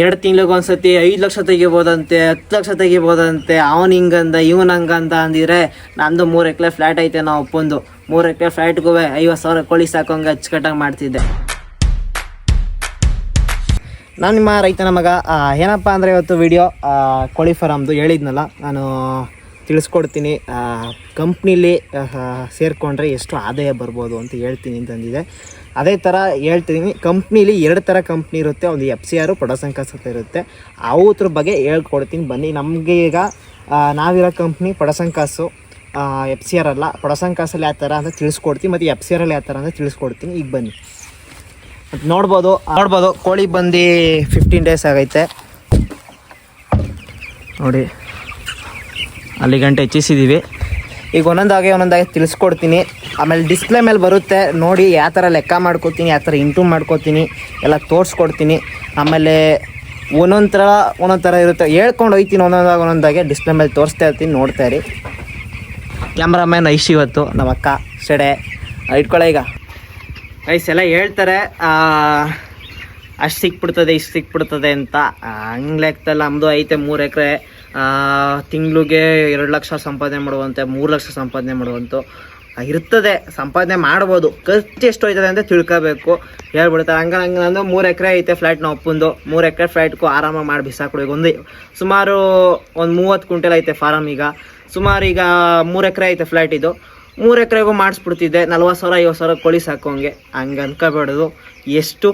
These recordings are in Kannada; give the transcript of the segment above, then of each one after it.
2 ತಿಂಗ್ಳಿಗೆ ಒಂದ್ಸತಿ 5 ಲಕ್ಷ ತೆಗಿಬೋದಂತೆ, 10 ಲಕ್ಷ ತೆಗಿಬೋದಂತೆ, ಅವನು ಹಿಂಗಂದ ಇವನು ಹಂಗಂದ ಅಂದಿದ್ರೆ ನಂದು 3 ಎಕರೆ ಫ್ಲ್ಯಾಟ್ ಐತೆ. ನಾವು ಒಪ್ಪೊಂದು 3 ಎಕರೆ ಫ್ಲ್ಯಾಟ್ಗೂ 50,000 ಕೋಳಿ ಸಾಕೋಂಗೆ ಅಚ್ಚುಕಟ್ಟಾಗಿ ಮಾಡ್ತಿದ್ದೆ. ನಾನು ನಿಮ್ಮ ರೈತನ ಮಗ. ಏನಪ್ಪ ಅಂದರೆ ಇವತ್ತು ವಿಡಿಯೋ ಕೋಳಿ ಫಾರಮ್ದು ಹೇಳಿದ್ನಲ್ಲ, ನಾನು ತಿಳಿಸ್ಕೊಡ್ತೀನಿ. ಕಂಪ್ನೀಲಿ ಸೇರಿಕೊಂಡ್ರೆ ಎಷ್ಟು ಆದಾಯ ಬರ್ಬೋದು ಅಂತ ಹೇಳ್ತೀನಿ ಅಂತಂದಿದೆ. ಅದೇ ಥರ ಹೇಳ್ತೀನಿ. ಕಂಪ್ನೀಲಿ 2 ಥರ ಕಂಪ್ನಿ ಇರುತ್ತೆ. ಒಂದು FCR ಪೊಡಸಂಕಾಸ್ ಅಂತ ಇರುತ್ತೆ. ಅವ್ರ ಬಗ್ಗೆ ಹೇಳ್ಕೊಡ್ತೀನಿ ಬನ್ನಿ. ನಮಗೆ ಈಗ ನಾವಿರೋ ಕಂಪ್ನಿ ಪೊಡಸಂಕಾಸು, FCR ಅಲ್ಲ. ಪೊಡಸಂಕಾಸಲ್ಲಿ ಯಾವ ಥರ ಅಂತ ತಿಳಿಸ್ಕೊಡ್ತೀನಿ, ಮತ್ತು FCRಲ್ಲಿ ಯಾವ ಥರ ಅಂತ ತಿಳಿಸ್ಕೊಡ್ತೀನಿ. ಈಗ ಬನ್ನಿ ನೋಡ್ಬೋದು ಕೋಳಿ ಬಂದು 15 ಡೇಸ್ ಆಗೈತೆ ನೋಡಿ. ಅಲ್ಲಿ ಗಂಟೆ ಹೆಚ್ಚಿಸಿದ್ದೀವಿ. ಈಗ ಒಂದೊಂದಾಗೆ ತಿಳಿಸ್ಕೊಡ್ತೀನಿ. ಆಮೇಲೆ ಡಿಸ್ಪ್ಲೇ ಮೇಲೆ ಬರುತ್ತೆ ನೋಡಿ, ಯಾವ ಥರ ಲೆಕ್ಕ ಮಾಡ್ಕೋತೀನಿ, ಯಾವ ಥರ ಇಂಟು ಮಾಡ್ಕೋತೀನಿ ಎಲ್ಲ ತೋರಿಸ್ಕೊಡ್ತೀನಿ. ಆಮೇಲೆ ಒಂದೊಂದು ಥರ ಇರುತ್ತೆ, ಹೇಳ್ಕೊಂಡು ಹೋಗ್ತೀನಿ. ಒಂದೊಂದಾಗೆ ಡಿಸ್ಪ್ಲೇ ಮೇಲೆ ತೋರಿಸ್ತಾ ಇರ್ತೀನಿ, ನೋಡ್ತಾ ಇರಿ. ಕ್ಯಾಮ್ರಾಮ್ಯಾನ್ ಐಶ್ ಇವತ್ತು ನಮ್ಮ ಅಕ್ಕ ಸೆಡೆ ಇಟ್ಕೊಳ್ಳೋ. ಈಗ ಐಸ್ ಎಲ್ಲ ಹೇಳ್ತಾರೆ ಅಷ್ಟು ಸಿಕ್ಬಿಡ್ತದೆ ಇಷ್ಟು ಸಿಕ್ಬಿಡ್ತದೆ ಅಂತ. ಹಂಗೆ ಲೆಕ್ಕದಲ್ಲಿ ನಮ್ಮದು ಐತೆ 3 ಎಕರೆ. ತಿಂಗಳಿಗೆ 2 ಲಕ್ಷ ಸಂಪಾದನೆ ಮಾಡುವಂತೆ, 3 ಲಕ್ಷ ಸಂಪಾದನೆ ಮಾಡುವಂತು ಇರ್ತದೆ. ಸಂಪಾದನೆ ಮಾಡ್ಬೋದು, ಖರ್ಚು ಎಷ್ಟು ಹೋಯ್ತದೆ ಅಂತ ತಿಳ್ಕೋಬೇಕು. ಹೇಳ್ಬಿಡ್ತಾರೆ ಹಂಗೆ ನಂದು 3 ಎಕರೆ ಐತೆ ಫ್ಲ್ಯಾಟ್. ನಾವು ಒಪ್ಪಂದು 3 ಎಕರೆ ಫ್ಲ್ಯಾಟ್ಗೂ ಆರಾಮಾಗಿ ಮಾಡಿ ಬಿಸಾಕೊಡಿ. ಸುಮಾರು ಒಂದು 30 ಕ್ವಿಂಟಲ್ ಐತೆ ಫಾರಮ್. ಈಗ ಸುಮಾರು ಈಗ 3 ಎಕರೆ ಐತೆ ಫ್ಲ್ಯಾಟ್. ಇದು 3 ಎಕರೆಗೂ ಮಾಡಿಸ್ಬಿಡ್ತಿದ್ದೆ. 40,000 50,000 ಕೋಳಿ ಸಾಕೋಂಗೆ. ಹಂಗೆ ಅನ್ಕೋಬೇಡೋದು. ಎಷ್ಟು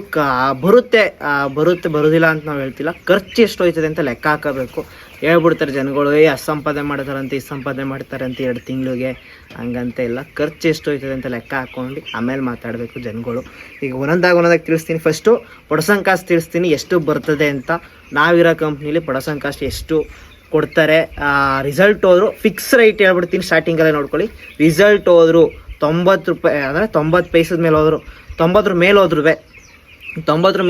ಬರೋದಿಲ್ಲ ಅಂತ ನಾವು ಹೇಳ್ತಿಲ್ಲ. ಖರ್ಚು ಎಷ್ಟು ಹೋಯ್ತದೆ ಅಂತ ಲೆಕ್ಕ ಹಾಕೋಬೇಕು. ಹೇಳ್ಬಿಡ್ತಾರೆ ಜನಗಳು, ಅಷ್ಟು ಸಂಪಾದನೆ ಮಾಡ್ತಾರಂತೆ, ಇಷ್ಟು ಸಂಪಾದನೆ ಮಾಡ್ತಾರಂತೆ 2 ತಿಂಗಳಿಗೆ. ಹಂಗಂತ ಇಲ್ಲ, ಖರ್ಚು ಎಷ್ಟು ಹೋಯ್ತದೆ ಅಂತ ಲೆಕ್ಕ ಹಾಕ್ಕೊಂಡು ಆಮೇಲೆ ಮಾತಾಡಬೇಕು ಜನಗಳು. ಈಗ ಒಂದೊಂದಾಗಿ ತಿಳಿಸ್ತೀನಿ. ಫಸ್ಟು ಪೊಡಸಂಕಾಸ್ ತಿಳಿಸ್ತೀನಿ ಎಷ್ಟು ಬರ್ತದೆ ಅಂತ. ನಾವಿರೋ ಕಂಪ್ನೀಲಿ ಪೊಡಸಂಕಾಸ್ ಎಷ್ಟು ಕೊಡ್ತಾರೆ. ರಿಸಲ್ಟ್ ಹೋದ್ರು ಫಿಕ್ಸ್ ರೈಟ್ ಹೇಳ್ಬಿಡ್ತೀನಿ. ಸ್ಟಾರ್ಟಿಂಗಲ್ಲೇ ನೋಡ್ಕೊಳ್ಳಿ. ರಿಸಲ್ಟ್ ಹೋದ್ರು 90 ರೂಪಾಯಿ, ಅಂದರೆ 90 ಪೈಸದ ಮೇಲೆ ಹೋದ್ರು, 90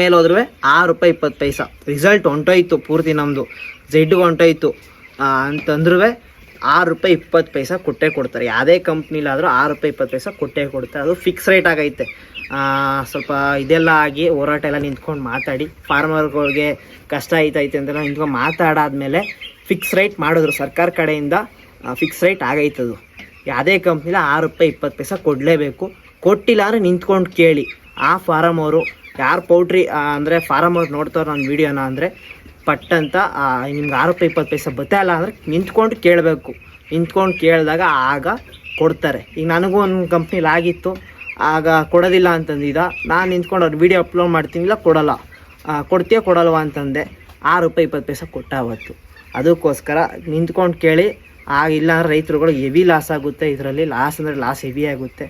ಮೇಲೆ ಹೋದ್ರೂ 6 ರೂಪಾಯಿ 20 ಪೈಸಾ ರಿಸಲ್ಟ್ ಹೊಂಟೋಯ್ತು. ಪೂರ್ತಿ ನಮ್ಮದು ಝೆಡ್ಗೆ ಹೊಂಟೋಯ್ತು ಅಂತಂದ್ರೂ 6 ರೂಪಾಯಿ 20 ಪೈಸಾ ಕೊಟ್ಟೇ ಕೊಡ್ತಾರೆ. ಯಾವುದೇ ಕಂಪ್ನಿಲಾದರೂ 6 ರೂಪಾಯಿ 20 ಪೈಸಾ ಕೊಟ್ಟೇ ಕೊಡ್ತಾರೆ. ಅದು ಫಿಕ್ಸ್ ರೇಟ್ ಆಗೈತೆ. ಸ್ವಲ್ಪ ಇದೆಲ್ಲ ಆಗಿ ಹೋರಾಟ ಎಲ್ಲ ನಿಂತ್ಕೊಂಡು ಮಾತಾಡಿ, ಫಾರ್ಮರ್ಗಳಿಗೆ ಕಷ್ಟ ಐತೈತೆ ಅಂತೆಲ್ಲ ನಿಂತ್ಕೊಂಡು ಮಾತಾಡಾದ್ಮೇಲೆ ಫಿಕ್ಸ್ ರೈಟ್ ಮಾಡಿದ್ರು ಸರ್ಕಾರ ಕಡೆಯಿಂದ. ಫಿಕ್ಸ್ ರೈಟ್ ಆಗೈತದು. ಯಾವುದೇ ಕಂಪ್ನಿಲ 6 ರೂಪಾಯಿ 20 ಪೈಸಾ ಕೊಡಲೇಬೇಕು. ಕೊಟ್ಟಿಲ್ಲ ಅಂದರೆ ನಿಂತ್ಕೊಂಡು ಕೇಳಿ. ಆ ಫಾರಮ್ ಅವರು ಯಾರು ಪೌಲ್ಟ್ರಿ ಅಂದರೆ ಫಾರಮ್ ಅವ್ರು ನೋಡ್ತಾರೆ ನನ್ನ ವೀಡಿಯೋನ ಅಂದರೆ ಪಟ್ಟಂತ ನಿಮ್ಗೆ 6 ರೂಪಾಯಿ 20 ಪೈಸಾ ಬತ್ತಾಯಿಲ್ಲ ಅಂದರೆ ನಿಂತ್ಕೊಂಡು ಕೇಳಬೇಕು. ನಿಂತ್ಕೊಂಡು ಕೇಳಿದಾಗ ಆಗ ಕೊಡ್ತಾರೆ. ಈಗ ನನಗೂ ಒಂದು ಕಂಪ್ನಿಲಿ ಆಗಿತ್ತು, ಆಗ ಕೊಡೋದಿಲ್ಲ ಅಂತಂದಿದ್ದ. ನಾನು ನಿಂತ್ಕೊಂಡು ಅವ್ರು ವೀಡಿಯೋ ಅಪ್ಲೋಡ್ ಮಾಡ್ತೀನಿ, ಇಲ್ಲ ಕೊಡೋಲ್ಲ, ಕೊಡಲ್ವ ಅಂತಂದೆ. 6 ರೂಪಾಯಿ 20 ಪೈಸಾ ಕೊಟ್ಟ ಅವತ್ತು. ಅದಕ್ಕೋಸ್ಕರ ನಿಂತ್ಕೊಂಡು ಕೇಳಿ. ಇಲ್ಲ ಅಂದರೆ ರೈತರುಗಳು ಹೆವಿ ಲಾಸ್ ಆಗುತ್ತೆ. ಇದರಲ್ಲಿ ಲಾಸ್ ಅಂದರೆ ಲಾಸ್ ಹೆವಿ ಆಗುತ್ತೆ.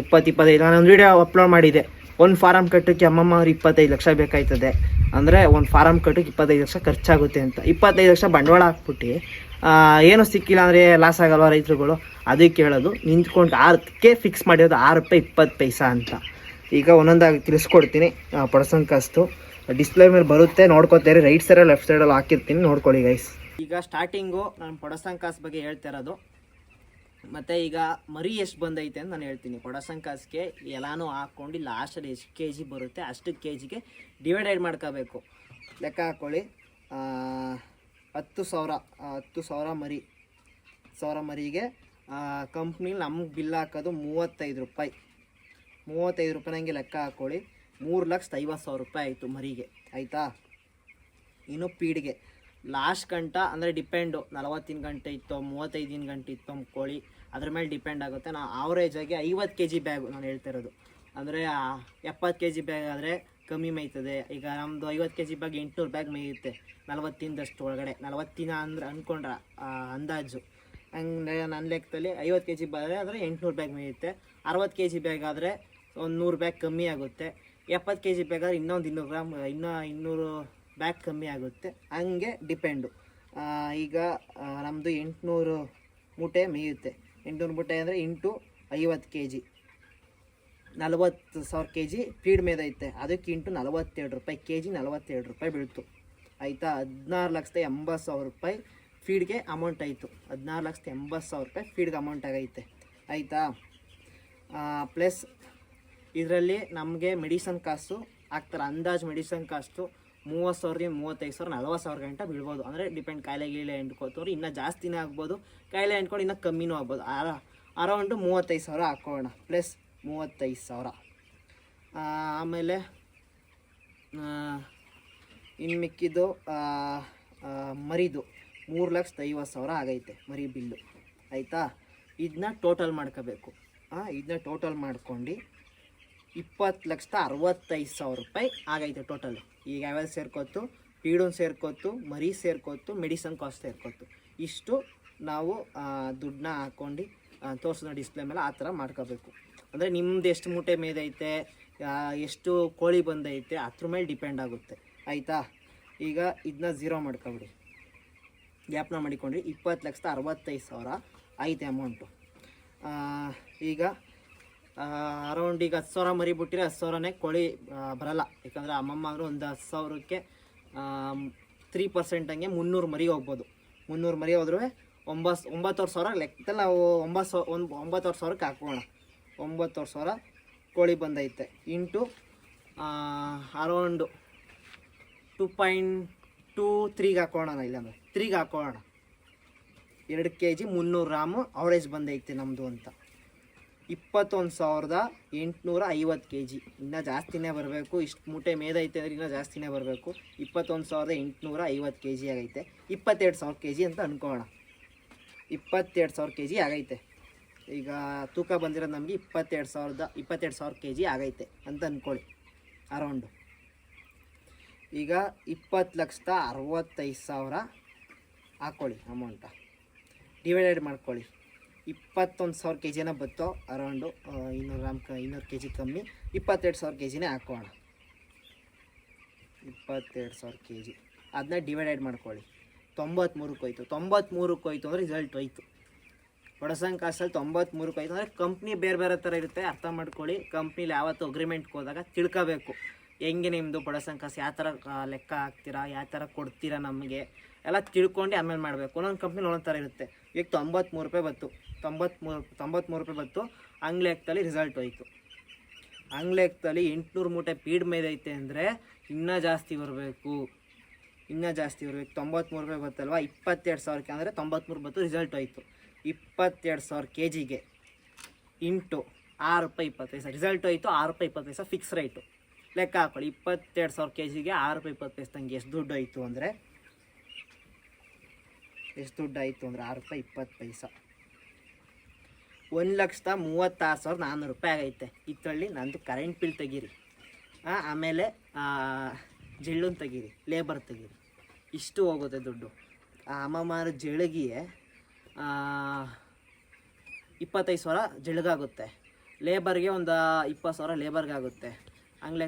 20-25 ನಾನೊಂದು ವೀಡಿಯೋ ಅಪ್ಲೋಡ್ ಮಾಡಿದ್ದೆ. ಒಂದು ಫಾರಮ್ ಕಟ್ಟೋಕ್ಕೆ ಅಮ್ಮಮ್ಮ ಅವ್ರು 25 ಲಕ್ಷ ಬೇಕಾಯ್ತದೆ. ಅಂದರೆ ಒಂದು ಫಾರಮ್ ಕಟ್ಟೋಕ್ಕೆ 25 ಲಕ್ಷ ಖರ್ಚಾಗುತ್ತೆ ಅಂತ. 25 ಲಕ್ಷ ಬಂಡವಾಳ ಹಾಕ್ಬಿಟ್ಟು ಏನೂ ಸಿಕ್ಕಿಲ್ಲ ಅಂದರೆ ಲಾಸ್ ಆಗಲ್ವ ರೈತರುಗಳು? ಅದಕ್ಕೆ ಹೇಳೋದು, ನಿಂತ್ಕೊಂಡು 6ಕ್ಕೆ ಫಿಕ್ಸ್ ಮಾಡಿರೋದು 6 ರೂಪಾಯಿ 20 ಪೈಸಾ ಅಂತ. ಈಗ ಒಂದೊಂದಾಗಿ ತಿಳಿಸ್ಕೊಡ್ತೀನಿ. ಪೊಡಸಂಕಾಸ್ತು ಡಿಸ್ಪ್ಲೇ ಮೇಲೆ ಬರುತ್ತೆ, ನೋಡ್ಕೊತೀರಿ. ರೈಟ್ ಸೈಡಲ್ಲಿ ಲೆಫ್ಟ್ ಸೈಡಲ್ಲಿ ಹಾಕಿರ್ತೀನಿ, ನೋಡ್ಕೊಳ್ಳಿ ಗೈಸ್. ಈಗ ಸ್ಟಾರ್ಟಿಂಗು ನಾನು ಪೊಡಸಂಕಾಸ್ ಬಗ್ಗೆ ಹೇಳ್ತಾ ಇರೋದು. ಮತ್ತು ಈಗ ಮರಿ ಎಷ್ಟು ಬಂದೈತೆ ಅಂತ ನಾನು ಹೇಳ್ತೀನಿ. ಪೊಡಸಂಕಾಸ್ಗೆ ಎಲ್ಲನೂ ಹಾಕ್ಕೊಂಡು ಲಾಸ್ಟಲ್ಲಿ ಎಷ್ಟು kg ಬರುತ್ತೆ ಅಷ್ಟು kgಗೆ ಡಿವೈಡೆಡ್ ಮಾಡ್ಕೋಬೇಕು. ಲೆಕ್ಕ ಹಾಕ್ಕೊಳ್ಳಿ. 10,000 ಮರಿ, 10,000 ಮರಿಗೆ ಕಂಪ್ನಿಲಿ ನಮ್ಗೆ ಬಿಲ್ ಹಾಕೋದು 35 ರೂಪಾಯಿ. 35 ರೂಪಾಯಿ ನನಗೆ ಲೆಕ್ಕ ಹಾಕ್ಕೊಳ್ಳಿ. 3,50,000 ರೂಪಾಯಿ ಆಯಿತು ಮರಿಗೆ, ಆಯಿತಾ? ಇನ್ನು ಪೀಡ್ಗೆ ಲಾಸ್ಟ್ ಗಂಟ ಅಂದರೆ ಡಿಪೆಂಡು, 40 ಗಂಟೆ ಇತ್ತೋ 35 ಗಂಟೆ ಇತ್ತೋ ಕೋಳಿ, ಅದ್ರ ಮೇಲೆ ಡಿಪೆಂಡ್ ಆಗುತ್ತೆ. ನಾವು ಆವ್ರೇಜಾಗಿ 50 kg ಬ್ಯಾಗು ನಾನು ಹೇಳ್ತಾ ಇರೋದು. ಅಂದರೆ 70 kg ಬ್ಯಾಗ್ ಆದರೆ ಕಮ್ಮಿ ಮೇಯ್ತದೆ. ಈಗ ನಮ್ಮದು 50 kg ಬ್ಯಾಗ್ 800 ಬ್ಯಾಗ್ ಮೇಯುತ್ತೆ 40 ಒಳಗಡೆ. 40 ಅಂದ್ರೆ ಅಂದ್ಕೊಂಡ್ರೆ ಅಂದಾಜು. ಹಂಗೆ ನನ್ನ ಲೆಕ್ಕದಲ್ಲಿ 50 kg ಬ್ಯಾಗ್ ಆದರೆ 800 ಬ್ಯಾಗ್ ಮೇಯುತ್ತೆ. 60 kg ಬ್ಯಾಗ್ ಆದರೆ ಒಂದು 100 ಬ್ಯಾಗ್ ಕಮ್ಮಿ ಆಗುತ್ತೆ. 70 kg ಬ್ಯಾಗ್ ಆದರೆ ಇನ್ನೊಂದು 200 ಗ್ರಾಮ್, 200 ಬ್ಯಾಗ್ ಕಮ್ಮಿ ಆಗುತ್ತೆ. ಹಂಗೆ ಡಿಪೆಂಡು. ಈಗ ನಮ್ಮದು 800 ಮೂಟೆ ಮೇಯುತ್ತೆ. 800 ಮೂಟೆ ಅಂದರೆ ಇಂಟು 50 kg, 40,000 kg ಫೀಡ್ ಮೇದೈತೆ. ಅದಕ್ಕೆ ಇಂಟು 42 ರೂಪಾಯಿ kg, 42 ರೂಪಾಯಿ ಬೀಳ್ತು, ಆಯಿತಾ? 16,80,000 ರೂಪಾಯಿ ಫೀಡ್ಗೆ ಅಮೌಂಟ್ ಆಯಿತು. 16,80,000 ರೂಪಾಯಿ ಫೀಡ್ಗೆ ಅಮೌಂಟ್ ಆಗೈತೆ, ಆಯಿತಾ? ಪ್ಲಸ್ ಇದರಲ್ಲಿ ನಮಗೆ ಮೆಡಿಸನ್ ಕಾಸ್ಟು ಹಾಕ್ತಾರೆ. ಅಂದಾಜು ಮೆಡಿಸನ್ ಕಾಸ್ಟು 30,000 35,000 40,000 ಗಂಟ ಬೀಳ್ಬೋದು. ಅಂದರೆ ಡಿಪೆಂಡ್ ಕಾಯಿಲೆ ಗೀಳೆ ಎಂಟ್ಕೊತವ್ರು ಇನ್ನೂ ಜಾಸ್ತಿನೇ ಆಗ್ಬೋದು, ಕಾಯಿಲೆ ಎಂಟ್ಕೊಂಡು ಇನ್ನೂ ಕಮ್ಮಿನೂ ಆಗ್ಬೋದು. ಅರೌಂಡು 35,000 ಹಾಕೋಣ, ಪ್ಲಸ್ 35,000. ಆಮೇಲೆ ಇನ್ನು ಮಿಕ್ಕಿದ್ದು ಮರಿದು 3,50,000 ಆಗೈತೆ ಮರಿ ಬಿಲ್ಲು, ಆಯಿತಾ. ಇದನ್ನ ಟೋಟಲ್ ಮಾಡ್ಕೋಬೇಕು. ಇದನ್ನ ಟೋಟಲ್ ಮಾಡ್ಕೊಂಡು 20,65,000 ರೂಪಾಯಿ ಆಗೈತೆ ಟೋಟಲ್. ಈಗ ಯಾವ್ಯಾವ ಸೇರ್ಕೊತ್ತು, ಪೀಡೋನ್ ಸೇರ್ಕೊತ್ತು, ಮರಿ ಸೇರ್ಕೊತ್ತು, ಮೆಡಿಸನ್ ಕಾಸ್ಟ್ ಸೇರ್ಕೊತ್ತು. ಇಷ್ಟು ನಾವು ದುಡ್ಡನ್ನ ಹಾಕ್ಕೊಂಡು ತೋರಿಸೋಣ ಡಿಸ್ಪ್ಲೇ ಮೇಲೆ, ಆ ಥರ ಮಾಡ್ಕೋಬೇಕು. ಅಂದರೆ ನಿಮ್ದು ಎಷ್ಟು ಮೂಟೆ ಮೇದೈತೆ, ಎಷ್ಟು ಕೋಳಿ ಬಂದೈತೆ ಅದ್ರ ಮೇಲೆ ಡಿಪೆಂಡ್ ಆಗುತ್ತೆ, ಆಯಿತಾ. ಈಗ ಇದನ್ನ 0 ಮಾಡ್ಕೊಬಿಡಿ, ಗ್ಯಾಪ್ನ ಮಾಡಿಕೊಂಡ್ರಿ. 20,65,000 ಐತೆ ಅಮೌಂಟು. ಈಗ ಅರೌಂಡ್ ಈಗ 10,000 ಮರಿ ಬಿಟ್ಟಿರೆ 10,000ನೇ ಕೋಳಿ ಬರಲ್ಲ. ಯಾಕಂದರೆ ಅಮ್ಮಮ್ಮ ಅಂದರೆ ಒಂದು 10,000ಕ್ಕೆ 3% ಹಂಗೆ 300 ಮರಿ ಹೋಗ್ಬೋದು. 300 ಮರಿ ಹೋದ್ರೂ 9,000 ಲೆಕ್ಕದಲ್ಲಿ ನಾವು 9,000ಕ್ಕೆ ಹಾಕೋಣ. 9,000 ಕೋಳಿ ಬಂದೈತೆ ಇಂಟು ಅರೌಂಡ್ 2.23ಗೆ ಹಾಕೋಣ, ಇಲ್ಲಾಂದರೆ 3ಗೆ ಹಾಕೋಣ. 2 kg 300 ಗ್ರಾಮು ಅವರೇಜ್ ಬಂದೈತೆ ನಮ್ಮದು ಅಂತ. 21,850 kg, ಇನ್ನೂ ಜಾಸ್ತಿನೇ ಬರಬೇಕು. ಇಷ್ಟು ಮೂಟೆ ಮೇದೈತೆ ಅಂದರೆ ಇನ್ನೂ ಜಾಸ್ತಿನೇ ಬರಬೇಕು. 21,850 kg ಆಗೈತೆ. 22,000 kg ಅಂತ ಅಂದ್ಕೊಳ್ಳೋಣ. 22,000 kg ಆಗೈತೆ. ಈಗ ತೂಕ ಬಂದಿರೋದು ನಮಗೆ 22,000 kg ಆಗೈತೆ ಅಂತ ಅಂದ್ಕೊಳ್ಳಿ ಅರೌಂಡು. ಈಗ 20,65,000 ಹಾಕ್ಕೊಳ್ಳಿ ಅಮೌಂಟ, ಡಿವೈಡೆಡ್ ಮಾಡ್ಕೊಳ್ಳಿ. 21,000 kg ಬತ್ತೋ ಅರೌಂಡು 200 kg ಕಮ್ಮಿ, 22,000 kg ಹಾಕೋಣ. 22,000 kg ಅದನ್ನ ಡಿವೈಡೆಡ್ ಮಾಡ್ಕೊಳ್ಳಿ. 93ಕ್ಕೆ ಹೋಯ್ತು. 93ಕ್ಕೆ ಹೋಯ್ತು ಅಂದರೆ ರಿಸಲ್ಟ್ ಹೋಯ್ತು. ಬಡಸಂಗ್ ಕಾಸಲ್ಲಿ 93ಕ್ಕೆ ಹೋಯ್ತು ಅಂದರೆ ಕಂಪ್ನಿ ಬೇರೆ ಬೇರೆ ಥರ ಇರುತ್ತೆ, ಅರ್ಥ ಮಾಡ್ಕೊಳ್ಳಿ. ಕಂಪ್ನಿಲಿ ಯಾವತ್ತು ಅಗ್ರಿಮೆಂಟ್ಗೆ ಹೋದಾಗ ತಿಳ್ಕೋಬೇಕು, ಹೆಂಗೆ ನಿಮ್ಮದು ಬಡಸಂಗ್ ಕಾಸು ಯಾವ ಥರ ಲೆಕ್ಕ ಹಾಕ್ತೀರಾ, ಯಾವ ಥರ ಕೊಡ್ತೀರಾ ನಮಗೆ ಎಲ್ಲ ತಿಳ್ಕೊಂಡು ಆಮೇಲೆ ಮಾಡಬೇಕು. ಒಂದೊಂದು ಕಂಪ್ನಿಲಿ ಒಂದೊಂದು ಥರ ಇರುತ್ತೆ. ಈಗ 93 ರೂಪಾಯಿ ಬತ್ತು, 93 ರೂಪಾಯಿ ಬತ್ತು. ಲೆಕ್ಕದಲ್ಲಿ ರಿಸಲ್ಟ್ ಹೋಯ್ತು. ಲೆಕ್ಕದಲ್ಲಿ 800 ಮೂಟೆ ಪೀಡ್ ಮೇದೈತೆ ಅಂದರೆ ಇನ್ನೂ ಜಾಸ್ತಿ ಬರಬೇಕು, 93 ರೂಪಾಯಿ ಬತ್ತಲ್ವ, 22,000ಕ್ಕೆ ಅಂದರೆ 93 ಬತ್ತು, ರಿಸಲ್ಟ್ ಹೋಯ್ತು. 22,000 kgಗೆ ಇಂಟು ₹6.20 ರಿಸಲ್ಟ್ ಹೋಯ್ತು. ₹6.20 ಫಿಕ್ಸ್ ರೈಟು ಲೆಕ್ಕ ಹಾಕೊಳ್ಳಿ. 22,000 kgಗೆ ₹6.20 ತಂಗೆ ಎಷ್ಟು ದುಡ್ಡು ಆಯಿತು ಅಂದರೆ ₹6.20. 1,36,400 ರೂಪಾಯಿ ಆಗೈತೆ. ಇತ್ತಳ್ಳಿ ನಂದು ಕರೆಂಟ್ ಬಿಲ್ ತೆಗೀರಿ, ಆಮೇಲೆ ಜಳ್ಳನ್ನು ತೆಗೀರಿ, ಲೇಬರ್ ತೆಗೀರಿ, ಇಷ್ಟು ಹೋಗುತ್ತೆ ದುಡ್ಡು. ಅಮ್ಮಮಾರ ಜಳಿಗೆಯೇ 25,000 ಜಳಿಗಾಗುತ್ತೆ, ಲೇಬರ್ಗೆ ಒಂದು 20,000 ಲೇಬರ್ಗಾಗುತ್ತೆ. ಹಂಗ್ಲೆ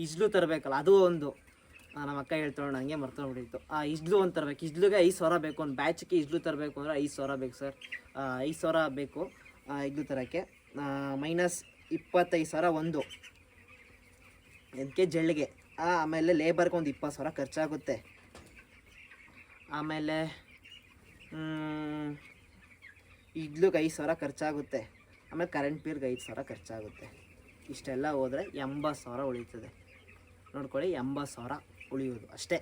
ಇಜ್ಲು ತರಬೇಕಲ್ಲ, ಅದು ಒಂದು ನಮ್ಮ ಅಕ್ಕ ಹೇಳ್ತಾಳೆ, ನನಗೆ ಮರ್ತೋಗ್ಬಿಟ್ಟಿತ್ತು. ಇಜ್ಲು ಒಂದು ತರಬೇಕು. ಇಜ್ಲಿಗೆ 5,000 ಬೇಕು. ಒಂದು ಬ್ಯಾಚಿಗೆ ಇಜ್ಲು ತರಬೇಕು ಅಂದರೆ 5,000 ಬೇಕು ಸರ್. 5,000 ಬೇಕು ಇಜ್ಲು ತರೋಕ್ಕೆ. ಮೈನಸ್ 25,000 ಒಂದು ಅದಕ್ಕೆ ಜಳ್ಳಿಗೆ. ಆಮೇಲೆ ಲೇಬರ್ಗೆ ಒಂದು 20,000 ಖರ್ಚಾಗುತ್ತೆ. ಆಮೇಲೆ ಇಜ್ಲಿಗೆ 5,000 ಖರ್ಚಾಗುತ್ತೆ. ಆಮೇಲೆ ಕರೆಂಟ್ ಬಿಲ್ಗೆ 5,000 ಖರ್ಚಾಗುತ್ತೆ. ಇಷ್ಟೆಲ್ಲ ಹೋದರೆ 80,000 ಉಳೀತದೆ. ನೋಡ್ಕೊಳ್ಳಿ, 80,000 ಉಳಿಯೋದು ಅಷ್ಟೇ.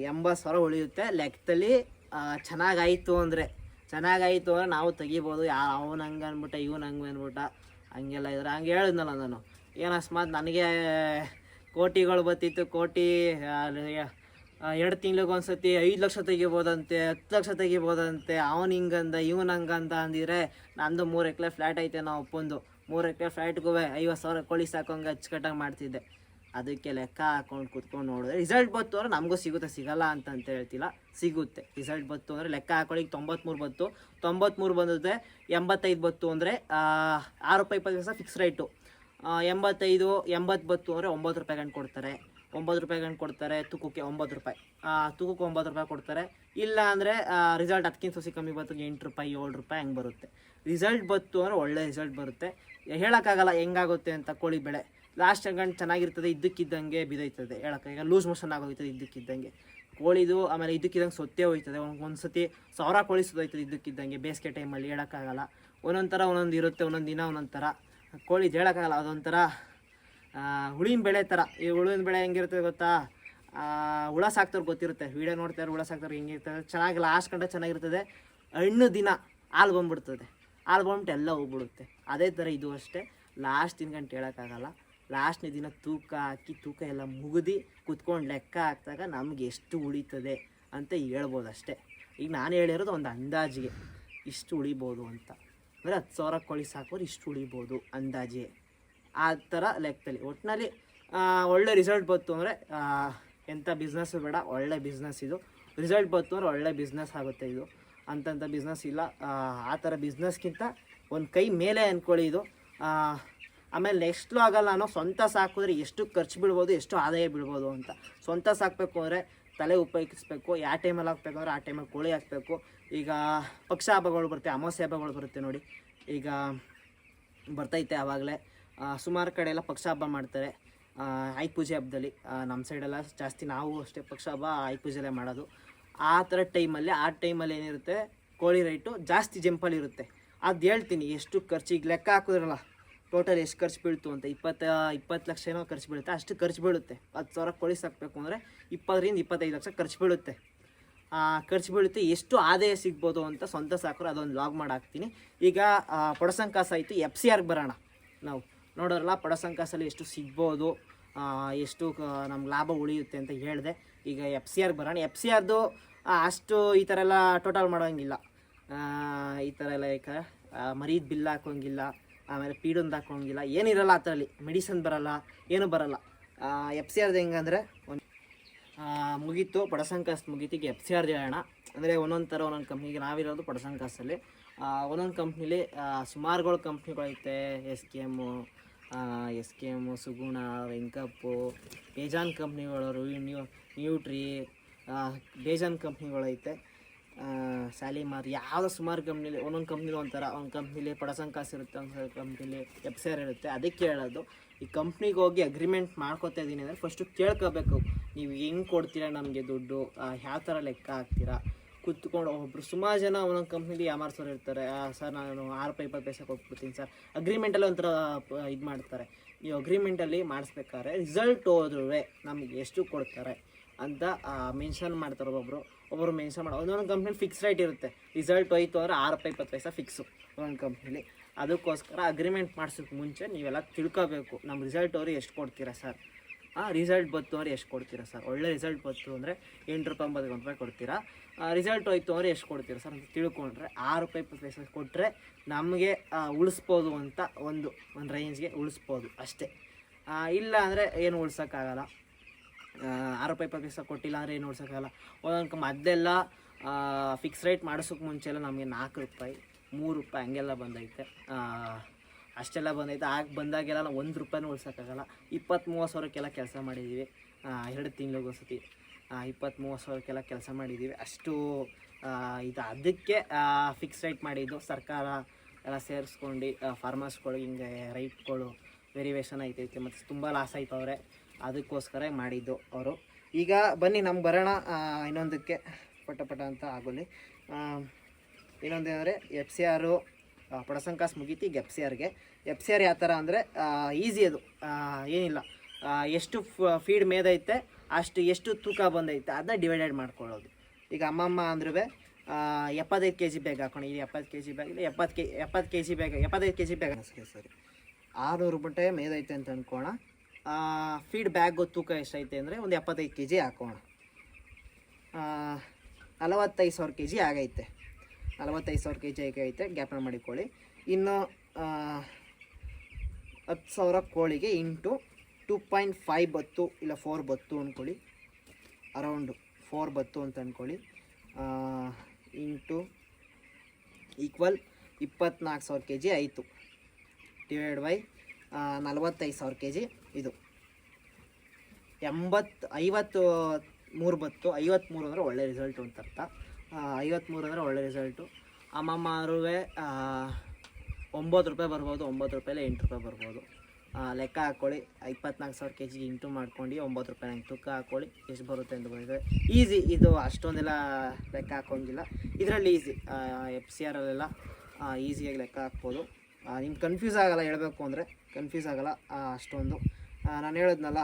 80,000 ಉಳಿಯುತ್ತೆ. ಲೆಕ್ಕದಲ್ಲಿ ಚೆನ್ನಾಗಾಯಿತು ಅಂದರೆ ನಾವು ತೆಗಿಬೋದು. ಅವನು ಹಂಗೆ ಅಂದ್ಬಿಟ್ಟ, ಇವನು ಹಂಗೆ ಅಂದ್ಬಿಟ್ಟ, ಹಂಗೆಲ್ಲ ಇದ್ರೆ ಹಂಗೆ ಹೇಳಿದ್ನಲ್ಲ ನಾನು. ಏನು ಅಕಸ್ಮಾತ್ ನನಗೆ ಕೋಟಿಗಳು ಬತ್ತಿತ್ತು, ಕೋಟಿ 2 ತಿಂಗ್ಳಿಗೊಂದ್ಸತಿ 5 ಲಕ್ಷ ತೆಗಿಬೋದಂತೆ, 10 ಲಕ್ಷ ತೆಗಿಬೋದಂತೆ, ಅವನು ಹಿಂಗಂದ ಇವನು ಹಂಗಂತ ಅಂದಿದ್ರೆ ನಂದು 3 ಎಕರೆ ಫ್ಲ್ಯಾಟ್ ಐತೆ, ನಾವು ಒಪ್ಪೊಂದು 3 ಎಕರೆ ಫ್ಲ್ಯಾಟ್ಗೂ 50,000 ಕೋಳಿ ಸಾಕೋಂಗೆ ಅಚ್ಚುಕಟ್ಟಾಗಿ ಮಾಡ್ತಿದ್ದೆ. ಅದಕ್ಕೆ ಲೆಕ್ಕ ಹಾಕೊಂಡು ಕೂತ್ಕೊಂಡು ನೋಡಿದ್ರೆ ರಿಸಲ್ಟ್ ಬತ್ತು ಅಂದರೆ ನಮಗೂ ಸಿಗುತ್ತೆ, ಸಿಗಲ್ಲ ಅಂತ ಹೇಳ್ತಿಲ್ಲ, ಸಿಗುತ್ತೆ. ರಿಸಲ್ಟ್ ಬತ್ತು ಅಂದರೆ ಲೆಕ್ಕ ಹಾಕೊಳ್ಳಿ. 93 ಬತ್ತು, 93 ಬಂದಿದೆ. 85 ಬತ್ತು ಅಂದರೆ ₹6.20 ಫಿಕ್ಸ್ ರೈಟು. 80 ಬತ್ತು ಅಂದರೆ 9 ರೂಪಾಯಿ ಗಂಟು ಕೊಡ್ತಾರೆ. 9 ರೂಪಾಯಿ ಗಂಟು ಕೊಡ್ತಾರೆ. ತೂಕಕ್ಕೆ 9 ರೂಪಾಯಿ, ತೂಕಕ್ಕೆ 9 ರೂಪಾಯಿ ಕೊಡ್ತಾರೆ. ಇಲ್ಲ ಅಂದರೆ ರಿಸಲ್ಟ್ ಅದಕ್ಕಿಂತ ಸಸಿ ಕಮ್ಮಿ ಬತ್ತು, 8 ರೂಪಾಯಿ 7 ರೂಪಾಯಿ ಹಂಗೆ ಬರುತ್ತೆ. ರಿಸಲ್ಟ್ ಬತ್ತು ಅಂದರೆ ಒಳ್ಳೆ ರಿಸಲ್ಟ್ ಬರುತ್ತೆ. ಹೇಳೋಕ್ಕಾಗಲ್ಲ ಹೆಂಗಾಗುತ್ತೆ ಅಂತ. ಕೋಳಿ ಬೆಳೆ ಲಾಸ್ಟ್ ಗಂಟು ಚೆನ್ನಾಗಿರ್ತದೆ, ಇದ್ದಕ್ಕಿದ್ದಂಗೆ ಬಿದ್ದೈತದೆ. ಹೇಳೋಕ್ಕಾಗ ಲೂಸ್ ಮೋಷನ್ ಆಗೋಯ್ತದೆ ಇದ್ದಕ್ಕಿದ್ದಂಗೆ ಕೋಳಿದು. ಆಮೇಲೆ ಇದ್ದಕ್ಕಿದ್ದಂಗೆ ಸೊತ್ತೇ ಹೋಯ್ತದೆ. ಒಂದು ಸತಿ 1,000 ಕೋಳಿ ಸುತ್ತೋಯ್ತದೆ ಇದ್ದಕ್ಕಿದ್ದಂಗೆ. ಬೇಸಿಗೆ ಟೈಮಲ್ಲಿ ಹೇಳೋಕ್ಕಾಗಲ್ಲ. ಒಂದೊಂದು ಥರ ಒಂದೊಂದು ಇರುತ್ತೆ, ಒಂದೊಂದು ದಿನ ಒಂದೊಂದು ಥರ ಕೋಳಿ ಹೇಳೋಕ್ಕಾಗಲ್ಲ. ಅದೊಂಥರ ಹುಳಿನ ಬೆಳೆ ಥರ. ಈ ಹುಳಿನ ಬೆಳೆ ಹೆಂಗಿರ್ತದೆ ಗೊತ್ತಾ, ಹುಳ ಸಾಕ್ತವ್ರು ಗೊತ್ತಿರುತ್ತೆ, ವೀಡಿಯೋ ನೋಡ್ತಾರೆ ಹುಳ ಸಾಕ್ತವ್ರು ಹೆಂಗಿರ್ತದೆ, ಚೆನ್ನಾಗಿ ಲಾಸ್ಟ್ ಕಂಡ ಚೆನ್ನಾಗಿರ್ತದೆ. ಹಣ್ಣು ದಿನ ಹಾಲು ಬಂದ್ಬಿಡ್ತದೆ, ಹಾಲು ಬಂದ್ಬಿಟ್ಟು ಎಲ್ಲ ಹೋಗ್ಬಿಡುತ್ತೆ. ಅದೇ ಥರ ಇದು ಅಷ್ಟೇ, ಲಾಸ್ಟ್ ದಿನ ಗಂಟೆ ಹೇಳೋಕ್ಕಾಗಲ್ಲ. ಲಾಸ್ಟ್ನೇ ದಿನ ತೂಕ ಹಾಕಿ ತೂಕ ಎಲ್ಲ ಮುಗಿದು ಕುತ್ಕೊಂಡು ಲೆಕ್ಕ ಹಾಕಿದಾಗ ನಮ್ಗೆ ಎಷ್ಟು ಉಳಿತದೆ ಅಂತ ಹೇಳ್ಬೋದು ಅಷ್ಟೇ. ಈಗ ನಾನು ಹೇಳಿರೋದು ಒಂದು ಅಂದಾಜಿಗೆ ಇಷ್ಟು ಉಳಿಬೋದು ಅಂತ, ಅಂದರೆ 10,000 ಕೋಳಿ ಸಾಕೋರು ಇಷ್ಟು ಉಳಿಬೋದು ಅಂದಾಜೆ, ಆ ಥರ ಲೆಕ್ಕದಲ್ಲಿ. ಒಟ್ಟಿನಲ್ಲಿ ಒಳ್ಳೆ ರಿಸಲ್ಟ್ ಬಂತು ಅಂದರೆ ಎಂಥ ಬಿಸ್ನೆಸ್ಸು ಬೇಡ, ಒಳ್ಳೆ ಬಿಸ್ನೆಸ್ ಇದು. ರಿಸಲ್ಟ್ ಬಂತು ಅಂದರೆ ಒಳ್ಳೆ ಬಿಸ್ನೆಸ್ ಆಗುತ್ತೆ ಇದು. ಅಂತಂಥ ಬಿಸ್ನೆಸ್ ಇಲ್ಲ, ಆ ಥರ ಬಿಸ್ನೆಸ್ಗಿಂತ ಒಂದು ಕೈ ಮೇಲೆ ಅಂದ್ಕೊಳ್ಳಿ ಇದು. ಆಮೇಲೆ ನೆಕ್ಸ್ಟ್ಲು ಆಗಲ್ಲ, ನಾನು ಸ್ವಂತ ಸಾಕಿದ್ರೆ ಎಷ್ಟು ಖರ್ಚು ಬೀಳ್ಬೋದು, ಎಷ್ಟು ಆದಾಯ ಬೀಳ್ಬೋದು ಅಂತ. ಸ್ವಂತ ಸಾಕಬೇಕು ಅಂದರೆ ತಲೆ ಉಪಯೋಗಿಸ್ಬೇಕು, ಯಾವ ಟೈಮಲ್ಲಿ ಹಾಕ್ಬೇಕು ಅಂದರೆ ಆ ಟೈಮಲ್ಲಿ ಕೋಳಿ ಹಾಕಬೇಕು. ಈಗ ಪಕ್ಷ ಹಬ್ಬಗಳು ಬರುತ್ತೆ, ಅಮಾವಾಸ್ಯೆ ಹಬ್ಬಗಳು ಬರುತ್ತೆ ನೋಡಿ, ಈಗ ಬರ್ತೈತೆ ಆವಾಗಲೇ. ಸುಮಾರು ಕಡೆ ಎಲ್ಲ ಪಕ್ಷ ಹಬ್ಬ ಮಾಡ್ತಾರೆ, ಆಯುಧ ಪೂಜೆ ಹಬ್ಬದಲ್ಲಿ. ನಮ್ಮ ಸೈಡೆಲ್ಲ ಜಾಸ್ತಿ ನಾವು ಅಷ್ಟೇ ಪಕ್ಷ ಹಬ್ಬ ಆಯುಧ ಪೂಜೆಲೇ ಮಾಡೋದು. ಆ ಥರ ಟೈಮಲ್ಲಿ ಏನಿರುತ್ತೆ, ಕೋಳಿ ರೇಟು ಜಾಸ್ತಿ ಜಂಪಲ್ಲಿರುತ್ತೆ. ಅದು ಹೇಳ್ತೀನಿ ಎಷ್ಟು ಖರ್ಚಿಗೆ ಲೆಕ್ಕ ಹಾಕಿದ್ರಲ್ಲ, ಟೋಟಲ್ ಎಷ್ಟು ಖರ್ಚು ಬೀಳ್ತು ಅಂತ. 20 ಲಕ್ಷ ಏನೋ ಖರ್ಚು ಬೀಳುತ್ತೆ, ಅಷ್ಟು ಖರ್ಚು ಬೀಳುತ್ತೆ. 10,000 ಕೋಳಿ ಸಾಕಬೇಕು ಅಂದರೆ 20ರಿಂದ 25 ಲಕ್ಷ ಖರ್ಚು ಬೀಳುತ್ತೆ. ಎಷ್ಟು ಆದಾಯ ಸಿಗ್ಬೋದು ಅಂತ ಸ್ವಂತ ಸಾಕೋರು ಅದೊಂದು ಲಾಗ್ ಮಾಡಿ ಹಾಕ್ತೀನಿ. ಈಗ ಪೊಡಸಂಕಾಸ ಆಯಿತು, FCRಗೆ ಬರೋಣ. ನಾವು ನೋಡೋರಲ್ಲ ಪೊಡಸಂಕಾಸಲ್ಲಿ ಎಷ್ಟು ಸಿಗ್ಬೋದು, ಎಷ್ಟು ನಮ್ಗೆ ಲಾಭ ಉಳಿಯುತ್ತೆ ಅಂತ ಹೇಳಿದೆ. ಈಗ FCRಗೆ ಬರೋಣ. FCRದು ಅಷ್ಟು ಈ ಥರ ಎಲ್ಲ ಟೋಟಲ್ ಮಾಡೋಂಗಿಲ್ಲ, ಈ ಥರ ಎಲ್ಲ ಈಗ ಮರೀದು ಬಿಲ್ ಹಾಕೋಂಗಿಲ್ಲ, ಆಮೇಲೆ ಪೀಡೊಂದು ಹಾಕೋಂಗಿಲ್ಲ, ಏನಿರಲ್ಲ ಆ ಥರಲ್ಲಿ. ಮೆಡಿಸನ್ ಬರೋಲ್ಲ, ಏನೂ ಬರೋಲ್ಲ. FCRದು ಹೆಂಗಂದರೆ ಮುಗೀತು, ಪೊಡಸಂಕಾಸ್ ಮುಗೀತು. ಈಗ FCRದು ಹೇಳೋಣ. ಅಂದರೆ ಒಂದೊಂದು ಥರ ಒಂದೊಂದು ಕಂಪ್ನಿಗೆ, ನಾವಿರೋದು ಪೊಡಸಂಕಾಸಲ್ಲಿ. ಒಂದೊಂದು ಕಂಪ್ನಿಲಿ ಸುಮಾರುಗಳು ಕಂಪ್ನಿಗಳೈತೆ, ಎಸ್ ಕೆ ಎಮ್ಮು, ಸುಗುಣ, ವೆಂಕಪ್ಪು, ಬೇಜಾನ್ ಕಂಪ್ನಿಗಳು, ನ್ಯೂಟ್ರಿ, ಬೇಜಾನ್ ಕಂಪ್ನಿಗಳೈತೆ, ಸ್ಯಾಲಿಮಾರ್, ಯಾವುದೋ ಸುಮಾರು ಕಂಪ್ನಿಲಿ. ಒಂದೊಂದು ಕಂಪ್ನಿಲಿ ಒಂಥರ, ಒಂದು ಕಂಪ್ನಿಲಿ ಪೊಡಸಂಕಾಸ್ ಇರುತ್ತೆ, ಒಂದು ಕಂಪ್ನಿಲಿ FCR ಇರುತ್ತೆ. ಅದಕ್ಕೆ ಹೇಳೋದು, ಈ ಕಂಪ್ನಿಗೆ ಹೋಗಿ ಅಗ್ರಿಮೆಂಟ್ ಮಾಡ್ಕೋತಾ ಇದ್ದೀನಿ ಅಂದರೆ ಫಸ್ಟು ಕೇಳ್ಕೋಬೇಕು, ನೀವು ಹೆಂಗೆ ಕೊಡ್ತೀರಾ ನಮಗೆ ದುಡ್ಡು, ಯಾವ ಥರ ಲೆಕ್ಕ ಹಾಕ್ತೀರಾ. ಕೂತ್ಕೊಂಡು ಒಬ್ಬರು ಸುಮಾರು ಜನ ಒಂದೊಂದು ಕಂಪ್ನಿಲಿ ಯಾಮಾರ್ಸೋರು ಇರ್ತಾರೆ. ಸರ್ ನಾನು ₹6.20 ಕೊಟ್ಬಿಡ್ತೀನಿ ಸರ್, ಅಗ್ರಿಮೆಂಟಲ್ಲಿ ಒಂಥರ ಇದು ಮಾಡ್ತಾರೆ. ನೀವು ಅಗ್ರಿಮೆಂಟಲ್ಲಿ ಮಾಡಿಸ್ಬೇಕಾದ್ರೆ ರಿಸಲ್ಟ್ ಹೋದ್ರೂ ನಮಗೆ ಎಷ್ಟು ಕೊಡ್ತಾರೆ ಅಂತ ಮೆನ್ಷನ್ ಮಾಡ್ತಾರೆ. ಒಬ್ಬರು ಮೆನ್ಷನ್ ಮಾಡಿ. ಒಂದೊಂದು ಕಂಪ್ನಿಲಿ ಫಿಕ್ಸ್ ರೇಟ್ ಇರುತ್ತೆ, ರಿಸಲ್ಟ್ ಹೋಯ್ತು ಅಂದರೆ ₹6.20 ಫಿಕ್ಸು ಒಂದೊಂದು ಕಂಪ್ನಿಲಿ. ಅದಕ್ಕೋಸ್ಕರ ಅಗ್ರಿಮೆಂಟ್ ಮಾಡಿಸೋಕ್ಕೆ ಮುಂಚೆ ನೀವೆಲ್ಲ ತಿಳ್ಕೋಬೇಕು, ನಮ್ಮ ರಿಸಲ್ಟ್ ಅವ್ರಿಗೆ ಎಷ್ಟು ಕೊಡ್ತೀರಾ ಸರ್, ರಿಸಲ್ಟ್ ಬಂತು ಅಂದರೆ ಎಷ್ಟು ಕೊಡ್ತೀರಾ ಸರ್, ಒಳ್ಳೆ ರಿಸಲ್ಟ್ ಬಂತು ಅಂದರೆ ₹8.99 ಕೊಡ್ತೀರಾ, ರಿಸಲ್ಟ್ ಹೋಯ್ತು ಅಂದರೆ ಎಷ್ಟು ಕೊಡ್ತೀರಾ ಸರ್ ಅಂತ ತಿಳ್ಕೊಂಡ್ರೆ ₹6.20 ಕೊಟ್ಟರೆ ನಮಗೆ ಉಳಿಸ್ಬೋದು ಅಂತ ಒಂದು ರೇಂಜ್ಗೆ ಉಳಿಸ್ಬೋದು ಅಷ್ಟೇ. ಇಲ್ಲ ಅಂದರೆ ಏನು ಉಳ್ಸೋಕ್ಕಾಗಲ್ಲ. ₹6.20 ಕೊಟ್ಟಿಲ್ಲ ಅಂದರೆ ಏನು ಉಳ್ಸೋಕ್ಕಾಗಲ್ಲ. ಒಂದೊಂದು ಮೊದಲೆಲ್ಲ ಫಿಕ್ಸ್ ರೇಟ್ ಮಾಡಿಸೋಕೆ ಮುಂಚೆ ಎಲ್ಲ ನಮಗೆ ₹4, ₹3 ಹಂಗೆಲ್ಲ ಬಂದೈತೆ. ಅಷ್ಟೆಲ್ಲ ಬಂದೈತೆ. ಆಗ ಬಂದಾಗೆಲ್ಲ ನಾವು ₹1 ಉಳ್ಸೋಕ್ಕಾಗಲ್ಲ. 20-30 ಸಾವಿರಕ್ಕೆಲ್ಲ ಕೆಲಸ ಮಾಡಿದ್ದೀವಿ, 2 ತಿಂಗಳಿಗೋಸತಿ 20-30 ಸಾವಿರಕ್ಕೆಲ್ಲ ಕೆಲಸ ಮಾಡಿದ್ದೀವಿ. ಅಷ್ಟು ಇದು ಅದಕ್ಕೆ ಫಿಕ್ಸ್ ರೇಟ್ ಮಾಡಿದ್ದು ಸರ್ಕಾರ ಎಲ್ಲ ಸೇರಿಸ್ಕೊಂಡು ಫಾರ್ಮರ್ಸ್ಗಳು ಹಿಂಗೆ ರೈಟ್ಗಳು ವೆರಿವೇಷನ್ ಐತೈತೆ ಮತ್ತು ತುಂಬ ಲಾಸ್ ಆಯ್ತವ್ರೆ, ಅದಕ್ಕೋಸ್ಕರ ಮಾಡಿದ್ದು ಅವರು. ಈಗ ಬನ್ನಿ ನಮ್ಗೆ ಬರೋಣ ಇನ್ನೊಂದಕ್ಕೆ, ಪಟ ಅಂತ ಆಗೋಲಿ. ಇನ್ನೊಂದೇನೆಂದರೆ FCR ಪೊಡಸಂಕಾಸ್ ಮುಗೀತಿ. ಈಗ FCR ಯಾವ ಥರ ಅಂದರೆ ಈಸಿ, ಅದು ಏನಿಲ್ಲ, ಎಷ್ಟು ಫೀಡ್ ಮೇದೈತೆ ಅಷ್ಟು ಎಷ್ಟು ತೂಕ ಬಂದೈತೆ ಅದನ್ನ ಡಿವೈಡೆಡ್ ಮಾಡ್ಕೊಳ್ಳೋದು. ಈಗ ಅಮ್ಮಮ್ಮ ಅಂದ್ರೂ 75 kg ಬ್ಯಾಗ್ ಹಾಕೋಣ. ಈಗ 70 kg ಬ್ಯಾಗ್ ಇಲ್ಲ, 70 kg ಬ್ಯಾಗ್, 75 kg ಬ್ಯಾಗ್ ಸರಿ 600 ಬಟ್ಟೆ ಮೇದೈತೆ ಅಂತ ಅಂದ್ಕೋಣ. ಫೀಡ್ ಬ್ಯಾಗು ತೂಕ ಎಷ್ಟೈತೆ ಅಂದರೆ ಒಂದು 75 kg ಹಾಕೋಣ. 45,000 kg ಆಗೈತೆ. 45,000 kg ಆಗೈತೆ, ಜ್ಞಾಪನ ಮಾಡಿಕೊಳ್ಳಿ. ಇನ್ನು 10,000 ಕೋಳಿಗೆ ಇಂಟು 2.5 ಬತ್ತು ಇಲ್ಲ 4 ಬತ್ತು ಅಂದ್ಕೊಳ್ಳಿ, ಅರೌಂಡು 4 ಬತ್ತು ಅಂತ ಅಂದ್ಕೊಳ್ಳಿ. ಇಂಟು ಈಕ್ವಲ್ 24,000 kg ಆಯಿತು. Divide by 45,000 kg. ಇದು 53 ಬತ್ತು. 53 ಅಂದರೆ ಒಳ್ಳೆ ರಿಸಲ್ಟು ಅಂತ ಅರ್ಥ. 53 ಅಂದರೆ ಒಳ್ಳೆ ರಿಸಲ್ಟು. ಅಮ್ಮಮ್ಮರೂ ₹9 ಬರ್ಬೋದು, ₹9 8 ಬರ್ಬೋದು. ಲೆಕ್ಕ ಹಾಕ್ಕೊಳ್ಳಿ. 24,000 kg ಇಂಟು ಮಾಡ್ಕೊಂಡು ₹9 ತೂಕ ಹಾಕ್ಕೊಳ್ಳಿ, ಎಷ್ಟು ಬರುತ್ತೆ ಅಂತ ಬಂದಿದೆ. ಈಸಿ ಇದು, ಅಷ್ಟೊಂದೆಲ್ಲ ಲೆಕ್ಕ ಹಾಕೋಂಗಿಲ್ಲ ಇದರಲ್ಲಿ. ಈಸಿ FCRಲ್ಲೆಲ್ಲ ಈಸಿಯಾಗಿ ಲೆಕ್ಕ ಹಾಕ್ಬೋದು. ನಿಮ್ಗೆ ಕನ್ಫ್ಯೂಸ್ ಆಗೋಲ್ಲ, ಹೇಳಬೇಕು ಅಂದರೆ ಕನ್ಫ್ಯೂಸ್ ಆಗೋಲ್ಲ ಅಷ್ಟೊಂದು. ನಾನು ಹೇಳಿದ್ನಲ್ಲ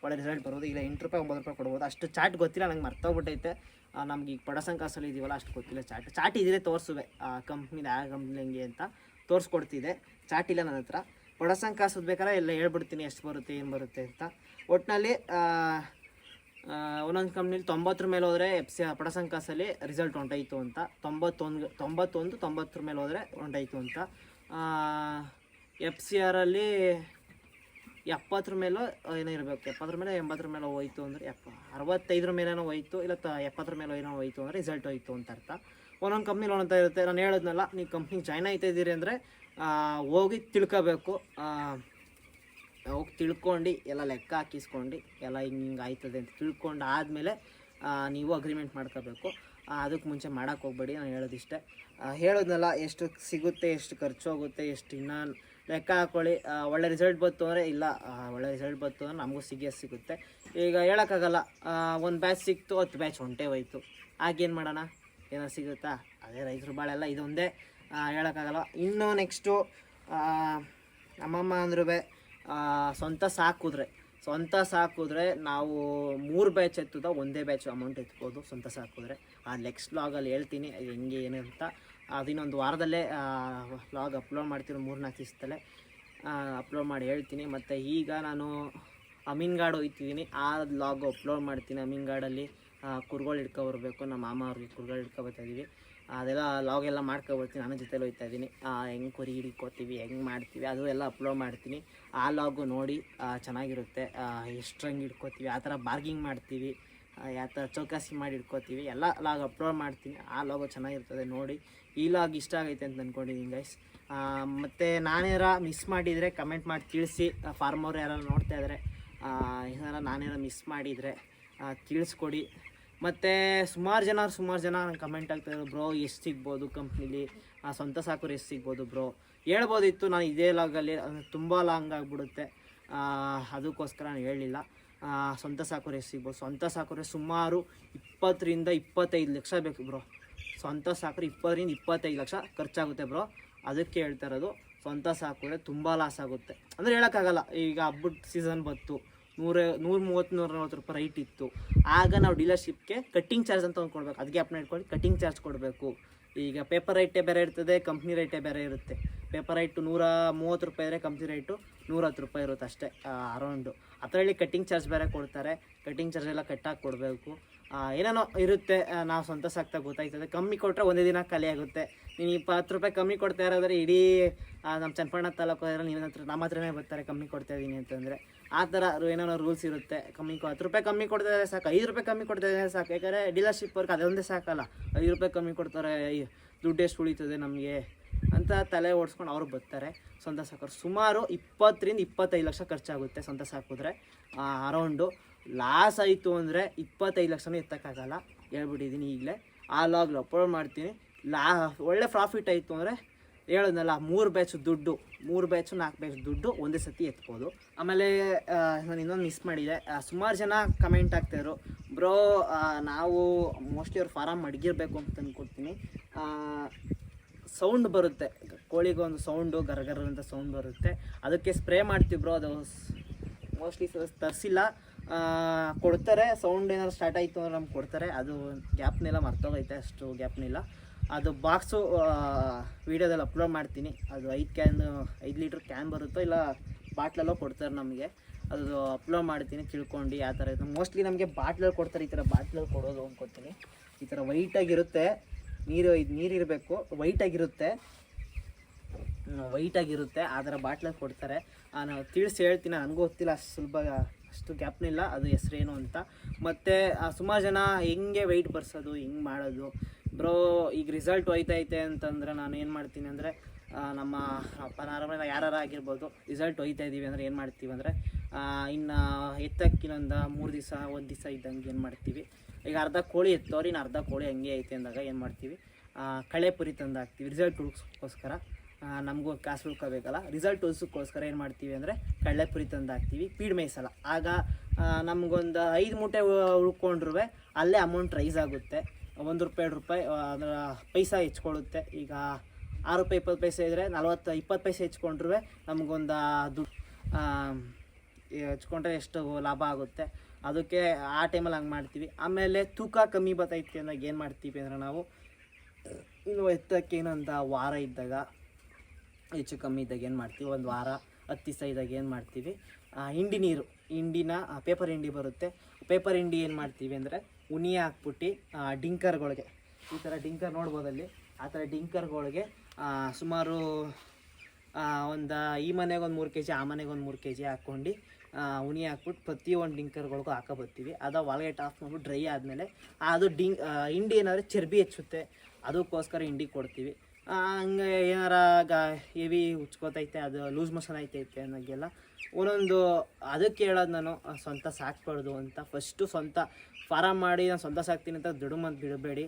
ಒಳ್ಳೆ ರಿಸಲ್ಟ್ ಬರೋದು. ಈಗ 8 ರೂಪಾಯಿ 9 ರೂಪಾಯಿ ಕೊಡ್ಬೋದು. ಅಷ್ಟು ಚಾಟ್ ಗೊತ್ತಿಲ್ಲ, ನಂಗೆ ಮರ್ತೋಗ್ಬಿಟ್ಟೈತೆ. ನಮ್ಗೆ ಈಗ ಪಡಸಂಗ್ ಕಾಸಲ್ಲಿ ಇದೀವಲ್ಲ, ಅಷ್ಟು ಗೊತ್ತಿಲ್ಲ. ಚಾಟ್ ಇದ್ರೆ ತೋರಿಸುವೆ ಕಂಪ್ನಿದು ಆ ಕಂಪ್ನಿ ಹೆಂಗೆ ಅಂತ ತೋರಿಸ್ಕೊಡ್ತಿದೆ. ಚಾಟ್ ಇಲ್ಲ ನನ್ನ ಹತ್ರ. ಪಡಸಂಗ್ ಕಾಸು ಬೇಕಾದ್ರೆ ಎಲ್ಲ ಹೇಳ್ಬಿಡ್ತೀನಿ ಎಷ್ಟು ಬರುತ್ತೆ ಏನು ಬರುತ್ತೆ ಅಂತ. ಒಟ್ಟಿನಲ್ಲಿ ಒಂದೊಂದು ಕಂಪ್ನಿಲಿ 90 ಮೇಲೆ ಹೋದರೆ ಪಡಸಂಗ್ ಕಾಸಲ್ಲಿ ರಿಸಲ್ಟ್ ಹೊಂಟೋಯ್ತು ಅಂತ, 90 ಮೇಲೆ ಹೋದರೆ ಹೊಂಟೋಯ್ತು ಅಂತ. FCRಲ್ಲಿ 70 ಮೇಲೋ ಏನೋ ಇರಬೇಕು, 70 ಮೇಲೆ 80 ಮೇಲೆ ಹೋಯ್ತು ಅಂದರೆ 65 ಮೇಲೇನೋ ಹೋಯ್ತು, ಇಲ್ಲ 70 ಮೇಲೆ ಏನೋ ಹೋಯ್ತು ಅಂದರೆ ರಿಸಲ್ಟ್ ಹೋಯ್ತು ಅಂತ ಅರ್ಥ. ಒಂದೊಂದು ಕಂಪ್ನಿಲಿ ಒಂದೊಂದು ಇರುತ್ತೆ. ನಾನು ಹೇಳಿದ್ನಲ್ಲ, ನೀವು ಕಂಪ್ನಿಗೆ ಜಾಯ್ನ್ ಆಯ್ತಾ ಇದ್ದೀರಿ ಅಂದರೆ ಹೋಗಿ ತಿಳ್ಕೋಬೇಕು. ಹೋಗಿ ತಿಳ್ಕೊಂಡು ಎಲ್ಲ ಲೆಕ್ಕ ಹಾಕಿಸ್ಕೊಂಡು ಎಲ್ಲ ಹಿಂಗೆ ಆಯ್ತದೆ ಅಂತ ತಿಳ್ಕೊಂಡು ಆದಮೇಲೆ ನೀವು ಅಗ್ರಿಮೆಂಟ್ ಮಾಡ್ಕೋಬೇಕು. ಅದಕ್ಕೆ ಮುಂಚೆ ಮಾಡೋಕ್ಕೆ ಹೋಗ್ಬೇಡಿ. ನಾನು ಹೇಳೋದಿಷ್ಟೇ. ಹೇಳೋದ್ನಲ್ಲ, ಎಷ್ಟು ಸಿಗುತ್ತೆ, ಎಷ್ಟು ಖರ್ಚು ಹೋಗುತ್ತೆ, ಎಷ್ಟು ಇನ್ನೂ ಲೆಕ್ಕ ಹಾಕ್ಕೊಳ್ಳಿ. ಒಳ್ಳೆ ರಿಸಲ್ಟ್ ಬಂತು ಅಂದರೆ ಇಲ್ಲ, ಒಳ್ಳೆ ರಿಸಲ್ಟ್ ಬಂತು ಅಂದರೆ ನಮಗೂ ಸಿಗುತ್ತೆ. ಈಗ ಹೇಳೋಕ್ಕಾಗಲ್ಲ, ಒಂದು ಬ್ಯಾಚ್ ಸಿಕ್ತು, 10 ಬ್ಯಾಚ್ ಹೊಂಟೇ ಹೋಯ್ತು, ಆಗೇನು ಮಾಡೋಣ? ಏನೋ ಸಿಗುತ್ತಾ? ಅದೇ ರೈತರು ಬಾಳೆಲ್ಲ ಇದೊಂದೇ ಹೇಳೋಕ್ಕಾಗಲ್ಲ. ಇನ್ನೂ ನೆಕ್ಸ್ಟು ನಮ್ಮಮ್ಮ ಅಂದ್ರೂ ಸ್ವಂತ ಸಾಕಿದ್ರೆ ನಾವು 3 ಬ್ಯಾಚ್ ಎತ್ತದ, ಒಂದೇ ಬ್ಯಾಚ್ ಅಮೌಂಟ್ ಎತ್ಬೋದು ಸ್ವಂತ ಸಾಕಿದ್ರೆ. ನೆಕ್ಸ್ಟ್ ವ್ಲಾಗಲ್ಲಿ ಹೇಳ್ತೀನಿ ಹೆಂಗೆ ಏನು ಅಂತ. ಅದಿನ್ನೊಂದು ವಾರದಲ್ಲೇ ವ್ಲಾಗ್ ಅಪ್ಲೋಡ್ ಮಾಡ್ತೀನಿ, 3-4 ದಿವಸದಲ್ಲೇ ಅಪ್ಲೋಡ್ ಮಾಡಿ ಹೇಳ್ತೀನಿ. ಮತ್ತು ಈಗ ನಾನು ಅಮೀನ್ಗಾಡು ಹೋಗ್ತಿದ್ದೀನಿ, ಆ ವ್ಲಾಗ್ ಅಪ್ಲೋಡ್ ಮಾಡ್ತೀನಿ. ಅಮೀನ್ಗಾಡಲ್ಲಿ ಕುರ್ಗಳು ಹಿಡ್ಕೊಬರ್ಬೇಕು. ನಮ್ಮ ಮಾಮ ಅವ್ರಿಗೆ ಕುರ್ಗಳು ಹಿಡ್ಕೊಬರ್ತಾಯಿದ್ದೀವಿ. ಅದೆಲ್ಲ ಲಾಗ್ ಎಲ್ಲ ಮಾಡ್ಕೊಬರ್ತೀನಿ. ನಾನು ಜೊತೆಲಿ ಹೋಗ್ತಾ ಇದ್ದೀನಿ. ಹೆಂಗೆ ಕುರಿ ಹಿಡ್ಕೊತೀವಿ, ಹೆಂಗೆ ಮಾಡ್ತೀವಿ, ಅದು ಎಲ್ಲ ಅಪ್ಲೋಡ್ ಮಾಡ್ತೀನಿ. ಆ ಲಾಗು ನೋಡಿ, ಚೆನ್ನಾಗಿರುತ್ತೆ. ಎಷ್ಟರಂಗೆ ಹಿಡ್ಕೊತೀವಿ, ಆ ಥರ ಬಾರ್ಗಿಂಗ್ ಮಾಡ್ತೀವಿ, ಯಾವ ಥರ ಚೌಕಾಸಿ ಮಾಡಿ ಹಿಡ್ಕೊತೀವಿ, ಎಲ್ಲ ಲಾಗ್ ಅಪ್ಲೋಡ್ ಮಾಡ್ತೀನಿ. ಆ ಲಾಗು ಚೆನ್ನಾಗಿರ್ತದೆ ನೋಡಿ. ಈ ಲಾಗ್ ಇಷ್ಟ ಆಗೈತೆ ಅಂತ ಅಂದ್ಕೊಂಡಿದ್ದೀನಿ ಗೈಸ್. ಮತ್ತು ನಾನೇನಾರ ಮಿಸ್ ಮಾಡಿದರೆ ಕಮೆಂಟ್ ಮಾಡಿ ತಿಳಿಸಿ. ಫಾರ್ಮರ್ ಯಾರು ನೋಡ್ತಾ ಇದ್ದಾರೆ, ಏನಾರ ನಾನೇನಾರ ಮಿಸ್ ಮಾಡಿದರೆ ತಿಳಿಸ್ಕೊಡಿ. ಮತ್ತು ಸುಮಾರು ಜನ ನಂಗೆ ಕಮೆಂಟ್ ಆಗ್ತಾಯಿದ್ರು, ಬ್ರೋ ಎಷ್ಟು ಸಿಗ್ಬೋದು ಕಂಪ್ನಿಲಿ, ಸ್ವಂತ ಸಾಕೋರು ಎಷ್ಟು ಸಿಗ್ಬೋದು ಬ್ರೋ ಹೇಳ್ಬೋದಿತ್ತು. ನಾನು ಇದೇ ಲಾಗಲ್ಲಿ ತುಂಬ ಲಾಂಗ್ ಆಗಿಬಿಡುತ್ತೆ, ಅದಕ್ಕೋಸ್ಕರ ನಾನು ಹೇಳಲಿಲ್ಲ. ಸ್ವಂತ ಸಾಕೋರು ಎಷ್ಟು ಸಿಗ್ಬೋದು? ಸ್ವಂತ ಸಾಕೋರೆ ಸುಮಾರು 20ರಿಂದ 25 ಲಕ್ಷ ಬೇಕು ಬ್ರೋ. ಸ್ವಂತ ಸಾಕೋರು 20ರಿಂದ 25 ಲಕ್ಷ ಖರ್ಚಾಗುತ್ತೆ ಬ್ರೋ. ಅದಕ್ಕೆ ಹೇಳ್ತಾ ಇರೋದು, ಸ್ವಂತ ಸಾಕೋರೆ ತುಂಬ ಲಾಸ್ ಆಗುತ್ತೆ. ಅಂದರೆ ಹೇಳೋಕ್ಕಾಗಲ್ಲ. ಈಗ ಹಬ್ಬದ ಸೀಸನ್ ಬಂತು, 130-140 ರೂಪಾಯಿ ರೈಟ್ ಇತ್ತು. ಆಗ ನಾವು ಡೀಲರ್ಶಿಪ್ಗೆ ಕಟ್ಟಿಂಗ್ ಚಾರ್ಜ್ ಅಂತ ಕೊಡಬೇಕು. ಅದಕ್ಕೆ ಅಪ್ನ ಇಟ್ಕೊಂಡು ಕಟ್ಟಿಂಗ್ ಚಾರ್ಜ್ ಕೊಡಬೇಕು. ಈಗ ಪೇಪರ್ ರೈಟೇ ಬೇರೆ ಇರ್ತದೆ, ಕಂಪ್ನಿ ರೈಟೇ ಬೇರೆ ಇರುತ್ತೆ. ಪೇಪರ್ ರೈಟು 130 ರೂಪಾಯಿ ಇದ್ದರೆ ಕಂಪ್ನಿ ರೈಟು 110 ರೂಪಾಯಿ ಇರುತ್ತೆ ಅಷ್ಟೇ, ಅರೌಂಡು. ಅದರಲ್ಲಿ ಕಟ್ಟಿಂಗ್ ಚಾರ್ಜ್ ಬೇರೆ ಕೊಡ್ತಾರೆ. ಕಟ್ಟಿಂಗ್ ಚಾರ್ಜ್ ಎಲ್ಲ ಕಟ್ಟಾಗಿ ಕೊಡಬೇಕು. ಏನೇನೋ ಇರುತ್ತೆ. ನಾವು ಸ್ವಂತ ಸಾಕ್ತಾ ಗೊತ್ತಾಯ್ತದೆ. ಕಮ್ಮಿ ಕೊಟ್ಟರೆ ಒಂದೇ ದಿನ ಖಾಲಿ ಆಗುತ್ತೆ. ನೀನು 20 ರೂಪಾಯಿ ಕಮ್ಮಿ ಕೊಡ್ತಾ ಇರೋದ್ರೆ ಇಡೀ ನಮ್ಮ ಚನ್ನಪಟ್ಟಣ ತಾಲೂಕು ನಮ್ಮ ಹತ್ರನೇ ಬರ್ತಾರೆ ಕಮ್ಮಿ ಕೊಡ್ತಾ ಇದ್ದೀನಿ ಅಂತಂದರೆ. ಆ ಥರ ಏನೇನೋ ರೂಲ್ಸ್ ಇರುತ್ತೆ. 10 ರೂಪಾಯಿ ಕಮ್ಮಿ ಕೊಡ್ತಾಯಿದ್ರೆ ಸಾಕು, 5 ರೂಪಾಯಿ ಕಮ್ಮಿ ಕೊಡ್ತಾಯಿದ್ರೆ ಸಾಕು. ಯಾಕಂದರೆ ಡೀಲರ್ಶಿಪ್ ವರ್ಕ್ ಅದೊಂದೇ ಸಾಕಲ್ಲ, 5 ರೂಪಾಯಿ ಕಮ್ಮಿ ಕೊಡ್ತಾರೆ, ದುಡ್ಡು ಎಷ್ಟು ಉಳಿತದೆ ನಮಗೆ ಅಂತ ತಲೆ ಓಡಿಸ್ಕೊಂಡು ಅವ್ರು ಬರ್ತಾರೆ ಸ್ವಂತ ಸಾಕೋರು. ಸುಮಾರು 20ರಿಂದ 25 ಲಕ್ಷ ಖರ್ಚಾಗುತ್ತೆ ಸ್ವಂತ ಸಾಕಿದ್ರೆ. ಅರೌಂಡು ಲಾಸ್ ಆಯಿತು ಅಂದರೆ 25 ಲಕ್ಷನೂ ಎತ್ತಕ್ಕಾಗಲ್ಲ, ಹೇಳ್ಬಿಟ್ಟಿದ್ದೀನಿ ಈಗಲೇ. ಆ ಲಾಗ್ಲು ಅಪ್ಲೋಡ್ ಮಾಡ್ತೀನಿ. ಒಳ್ಳೆ ಪ್ರಾಫಿಟ್ ಆಯಿತು ಅಂದರೆ ಹೇಳೋದ್ನಲ್ಲ, 3 ಬ್ಯಾಚ್ ದುಡ್ಡು, 3 ಬ್ಯಾಚು 4 ಬ್ಯಾಚ್ ದುಡ್ಡು ಒಂದೇ ಸತಿ ಎತ್ಬೋದು. ಆಮೇಲೆ ನಾನು ಇನ್ನೊಂದು ಮಿಸ್ ಮಾಡಿದೆ. ಸುಮಾರು ಜನ ಕಮೆಂಟ್ ಆಗ್ತಾಯಿದ್ರು, ಬ್ರೋ ನಾವು ಮೋಸ್ಟ್ಲಿ ಅವ್ರು ಫಾರಮ್ ಮಡಗಿರ್ಬೇಕು ಅಂತ ಅಂದ್ಕೊಡ್ತೀನಿ. ಸೌಂಡ್ ಬರುತ್ತೆ, ಕೋಳಿಗೊಂದು ಸೌಂಡು, ಗರ್ಗರ್ ಅಂತ ಸೌಂಡ್ ಬರುತ್ತೆ. ಅದಕ್ಕೆ ಸ್ಪ್ರೇ ಮಾಡ್ತೀವಿ ಬ್ರೋ. ಅದು ಮೋಸ್ಟ್ಲಿ ತರಿಸಿಲ್ಲ, ಕೊಡ್ತಾರೆ. ಸೌಂಡ್ ಏನಾದ್ರು ಸ್ಟಾರ್ಟ್ ಆಯಿತು ಅಂದ್ರೆ ನಮ್ಗೆ ಕೊಡ್ತಾರೆ. ಅದು ಗ್ಯಾಪ್ನೆಲ್ಲ ಮರ್ತೋಗೈತೆ, ಅಷ್ಟು ಗ್ಯಾಪ್ನಿಲ್ಲ. ಅದು ಬಾಕ್ಸು ವೀಡಿಯೋದಲ್ಲಿ ಅಪ್ಲೋಡ್ ಮಾಡ್ತೀನಿ. ಅದು 5 ಲೀಟ್ರ್ ಕ್ಯಾನ್ ಬರುತ್ತೋ ಇಲ್ಲ ಬಾಟ್ಲಲ್ಲೋ ಕೊಡ್ತಾರೆ ನಮಗೆ. ಅದು ಅಪ್ಲೋಡ್ ಮಾಡ್ತೀನಿ ತಿಳ್ಕೊಂಡು ಯಾವ ಥರ ಇರುತ್ತೆ. ಮೋಸ್ಟ್ಲಿ ನಮಗೆ ಬಾಟ್ಲಲ್ಲಿ ಕೊಡ್ತಾರೆ. ಈ ಥರ ಬಾಟ್ಲಲ್ಲಿ ಕೊಡೋದು ಅಂದ್ಕೊತೀನಿ. ಈ ಥರ ವೈಟಾಗಿರುತ್ತೆ, ನೀರಿರಬೇಕು, ವೈಟಾಗಿರುತ್ತೆ. ಆ ಥರ ಬಾಟ್ಲಲ್ಲಿ ಕೊಡ್ತಾರೆ. ನಾನು ತಿಳಿಸಿ ಹೇಳ್ತೀನಿ, ನನಗೂ ಗೊತ್ತಿಲ್ಲ ಅಷ್ಟು ಗ್ಯಾಪ್ನಿಲ್ಲ ಅದು ಹೆಸ್ರೇನು ಅಂತ. ಮತ್ತು ಸುಮಾರು ಜನ ಹೆಂಗೆ ವೆಯ್ಟ್ ಬರ್ಸೋದು, ಹೆಂಗೆ ಮಾಡೋದು ಬ್ರೋ. ಈಗ ರಿಸಲ್ಟ್ ಹೋಯ್ತೈತೆ ಅಂತಂದರೆ ನಾನು ಏನು ಮಾಡ್ತೀನಿ ಅಂದರೆ, ನಮ್ಮ ಅಪ್ಪ ನಾರ್ಮಲ್ ಯಾರು ಆಗಿರ್ಬೋದು, ರಿಸಲ್ಟ್ ಹೋಯ್ತಾ ಇದ್ದೀವಿ ಅಂದರೆ ಏನು ಮಾಡ್ತೀವಿ ಅಂದರೆ, ಇನ್ನು ಎತ್ತಕ್ಕಿನ್ನೊಂದು 3 ದಿವಸ 1 ದಿವಸ ಇದ್ದಂಗೆ ಏನು ಮಾಡ್ತೀವಿ, ಈಗ ಅರ್ಧ ಕೋಳಿ ಎತ್ತೋರು, ಇನ್ನು ಅರ್ಧ ಕೋಳಿ ಹಂಗೆ ಐತೆ ಅಂದಾಗ ಏನು ಮಾಡ್ತೀವಿ, ಕಳೆ ಪುರಿ ತಂದು ಹಾಕ್ತೀವಿ. ರಿಸಲ್ಟ್ ಉಳ್ಸ್ಕೋಸ್ಕರ ನಮಗೂ ಕಾಸು ಉಳ್ಕೋಬೇಕಲ್ಲ. ರಿಸಲ್ಟ್ ಉಳ್ಸೋಕ್ಕೋಸ್ಕರ ಏನು ಮಾಡ್ತೀವಿ ಅಂದರೆ ಕಡಲೆ ಪುರಿ ತಂದು ಹಾಕ್ತೀವಿ. ಫೀಡ್ ಮೇಯ್ಸಲ್ಲ. ಆಗ ನಮಗೊಂದು 5 ಮೂಟೆ ಉಳ್ಕೊಂಡ್ರೂ ಅಲ್ಲೇ ಅಮೌಂಟ್ ರೈಸ್ ಆಗುತ್ತೆ. 1 ರೂಪಾಯಿ 2 ರೂಪಾಯಿ ಅದರ ಪೈಸಾ ಹೆಚ್ಕೊಳ್ಳುತ್ತೆ. ಈಗ 6 ರೂಪಾಯಿ 20 ಪೈಸೆ ಇದ್ದರೆ 20 ಪೈಸೆ ಹೆಚ್ಕೊಂಡ್ರೂ ನಮಗೊಂದು ದುಡ್ಡು ಹಚ್ಕೊಂಡ್ರೆ ಎಷ್ಟು ಲಾಭ ಆಗುತ್ತೆ, ಅದಕ್ಕೆ ಆ ಟೈಮಲ್ಲಿ ಹಂಗೆ ಮಾಡ್ತೀವಿ. ಆಮೇಲೆ ತೂಕ ಕಮ್ಮಿ ಬರ್ತೈತಿ ಅಂದಾಗ ಏನು ಮಾಡ್ತೀವಿ ಅಂದರೆ ನಾವು ಇನ್ನು ಎತ್ತಕ್ಕೆ ಏನಂತ ವಾರ ಇದ್ದಾಗ ಹೆಚ್ಚು ಕಮ್ಮಿ ಇದ್ದಾಗ ಏನು ಮಾಡ್ತೀವಿ, ಒಂದು ವಾರ 10 ದಿವಸ ಇದ್ದಾಗ ಏನು ಮಾಡ್ತೀವಿ, ಹಿಂಡಿ ನೀರು, ಹಿಂಡಿನ ಪೇಪರ್ ಹಿಂಡಿ ಬರುತ್ತೆ, ಪೇಪರ್ ಹಿಂಡಿ ಏನು ಮಾಡ್ತೀವಿ ಅಂದರೆ ಉನಿ ಹಾಕ್ಬಿಟ್ಟು ಡಿಂಕರ್ಗಳಿಗೆ, ಈ ಥರ ಡಿಂಕರ್ ನೋಡ್ಬೋದಲ್ಲಿ, ಆ ಥರ ಡಿಂಕರ್ಗಳಿಗೆ ಸುಮಾರು ಒಂದು ಈ ಮನೆಗೆ ಒಂದು 3 kg, ಆ ಮನೆಗೆ ಒಂದು 3 kg ಹಾಕ್ಕೊಂಡು ಉನಿ ಹಾಕ್ಬಿಟ್ಟು ಪ್ರತಿಯೊಂದು ಡಿಂಕರ್ಗಳಿಗೂ ಹಾಕೋಬರ್ತೀವಿ. ಅದು ಒಳಗೆ ಆಫ್ ಮಾಡ್ಬಿಟ್ಟು ಡ್ರೈ ಆದಮೇಲೆ ಅದು ಹಿಂಡಿ ಏನಾದರೂ ಚರ್ಬಿ ಹೆಚ್ಚುತ್ತೆ, ಅದಕ್ಕೋಸ್ಕರ ಹಿಂಡಿ ಕೊಡ್ತೀವಿ. ಹಂಗೆ ಏನಾರ ಹೆವಿ ಉಚ್ಕೋತೈತೆ, ಅದು ಲೂಸ್ ಮೋಷನ್ ಐತೈತೆ ಅನ್ನೋಕ್ಕೆಲ್ಲ ಒಂದೊಂದು ಅದಕ್ಕೆ ಹೇಳೋದು ನಾನು ಸ್ವಂತ ಸಾಕ್ಬಾರ್ದು ಅಂತ. ಫಸ್ಟು ಸ್ವಂತ ಫಾರಮ್ ಮಾಡಿ ನಾನು ಸ್ವಂತ ಸಾಕ್ತೀನಿ ಅಂತ ದುಡುಮಂತ ಬಿಡಬೇಡಿ.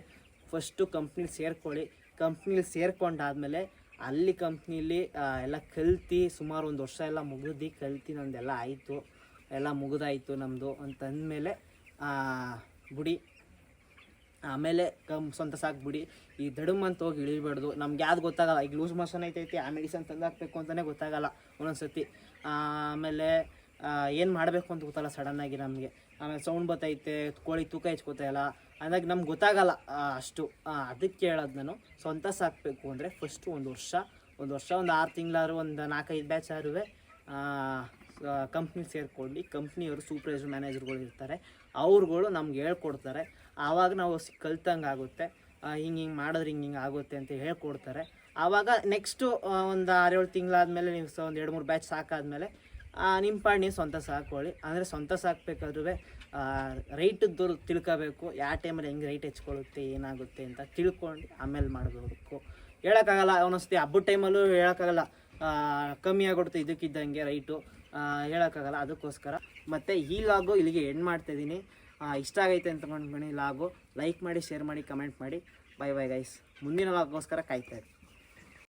ಫಸ್ಟು ಕಂಪ್ನಿಲಿ ಸೇರ್ಕೊಳ್ಳಿ. ಕಂಪ್ನಿಲಿ ಸೇರ್ಕೊಂಡಾದ್ಮೇಲೆ ಅಲ್ಲಿ ಕಂಪ್ನಿಲಿ ಎಲ್ಲ ಕಲ್ತು ಸುಮಾರು 1 ವರ್ಷ ಎಲ್ಲ ಮುಗಿದು ಕಲ್ತು ನಂದೆಲ್ಲ ಆಯಿತು, ಎಲ್ಲ ಮುಗಿದಾಯಿತು ನಮ್ಮದು ಅಂತಂದಮೇಲೆ ಬಿಡಿ. ಆಮೇಲೆ ಸ್ವಂತ ಸಾಕ್ಬಿಡಿ. ಈ ದಡುಮಂತ ಹೋಗಿ ಇಳಿಬಾರ್ದು. ನಮ್ಗೆ ಯಾವ್ದು ಗೊತ್ತಾಗಲ್ಲ, ಈಗ ಲೂಸ್ ಮೋಷನ್ ಐತೈತಿ, ಆ ಮೆಡಿಸನ್ ತಂದು ಹಾಕಬೇಕು ಅಂತಲೇ ಗೊತ್ತಾಗಲ್ಲ ಒಂದೊಂದು ಸತಿ. ಆಮೇಲೆ ಏನು ಮಾಡಬೇಕು ಅಂತ ಗೊತ್ತಲ್ಲ ಸಡನ್ನಾಗಿ ನಮಗೆ. ಆಮೇಲೆ ಸೌಂಡ್ ಬರ್ತೈತೆ, ಕೋಳಿ ತೂಕ ಹೆಚ್ಕೋತಾಯಿಲ್ಲ ಅಂದಾಗ ನಮ್ಗೆ ಗೊತ್ತಾಗಲ್ಲ ಅಷ್ಟು. ಅದಕ್ಕೆ ಹೇಳೋದು ನಾನು, ಸ್ವಂತ ಸಾಕಬೇಕು ಅಂದರೆ ಫಸ್ಟು ಒಂದು ವರ್ಷ ಒಂದು 6 ತಿಂಗಳಾದ್ರು, ಒಂದು 4-5 ಬ್ಯಾಚ್ ಆರುವೆ ಕಂಪ್ನಿ ಸೇರ್ಕೊಂಡು ಕಂಪ್ನಿಯವರು ಸೂಪರ್ವೈಸರ್ ಮ್ಯಾನೇಜರ್ಗಳು ಇರ್ತಾರೆ, ಅವ್ರುಗಳು ನಮ್ಗೆ ಹೇಳ್ಕೊಡ್ತಾರೆ. ಆವಾಗ ನಾವು ಕಲ್ತಂಗೆ ಆಗುತ್ತೆ. ಹಿಂಗೆ ಮಾಡಿದ್ರೆ ಹಿಂಗೆ ಆಗುತ್ತೆ ಅಂತ ಹೇಳ್ಕೊಡ್ತಾರೆ. ಆವಾಗ ನೆಕ್ಸ್ಟು ಒಂದು 6-7 ತಿಂಗಳಾದಮೇಲೆ ನೀವು ಒಂದು 2-3 ಬ್ಯಾಚ್ ಸಾಕಾದ್ಮೇಲೆ ನಿಮ್ಮ ಪಾಡು ನೀವು ಸ್ವಂತ ಸಾಕೊಳ್ಳಿ. ಅಂದರೆ ಸ್ವಂತ ಸಾಕಬೇಕಾದ್ರೂ ರೈಟದ್ದು ತಿಳ್ಕೋಬೇಕು, ಯಾವ ಟೈಮಲ್ಲಿ ಹೆಂಗೆ ರೈಟ್ ಹೆಚ್ಕೊಳ್ಳುತ್ತೆ, ಏನಾಗುತ್ತೆ ಅಂತ ತಿಳ್ಕೊಂಡು ಆಮೇಲೆ ಮಾಡಬೇಕು. ಹೇಳೋಕ್ಕಾಗಲ್ಲ, ಒಂದೊಂದ್ಸತಿ ಹಬ್ಬದ ಟೈಮಲ್ಲೂ ಹೇಳೋಕ್ಕಾಗಲ್ಲ, ಕಮ್ಮಿ ಆಗಿಬಿಡುತ್ತೆ ಇದಕ್ಕಿದ್ದಂಗೆ ರೈಟು, ಹೇಳೋಕ್ಕಾಗಲ್ಲ. ಅದಕ್ಕೋಸ್ಕರ ಮತ್ತು ಈ ಲಾಗು ಇಲ್ಲಿಗೆ ಎಂಡ್ ಮಾಡ್ತಾಯಿದ್ದೀನಿ. ಇಷ್ಟ ಆಗೈತೆ ಅಂತ ಅಂದ್ಕೊಂಡು ಲಾಗು ಲೈಕ್ ಮಾಡಿ, ಶೇರ್ ಮಾಡಿ, ಕಮೆಂಟ್ ಮಾಡಿ. Bye guys. ಮುಂದಿನ ಲಾಗೋಸ್ಕರ ಕಾಯ್ತಾಯಿರಿ.